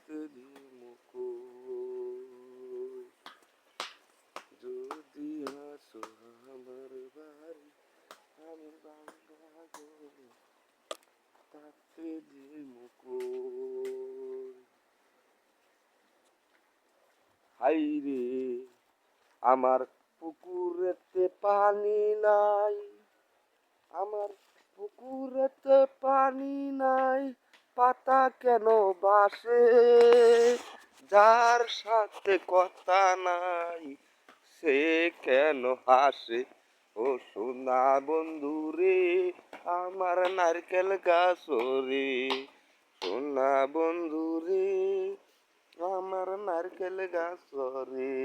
থাকতে মুখোশ, যদি আসো আমার বাড়ি আমি বাংলা থাকতে মুখোশ। হাইরে আমার পুকুরেতে পানি নাই, আমার পুকুরেতে পানি নাই, পাতা কেন বাসে, যার সাথে কথা নাই সে কেন হাসে। ও সোনা বন্ধু রে আমার নারকেল গাছ রে, সোনা বন্ধু রে আমার নারকেল গাছ রে।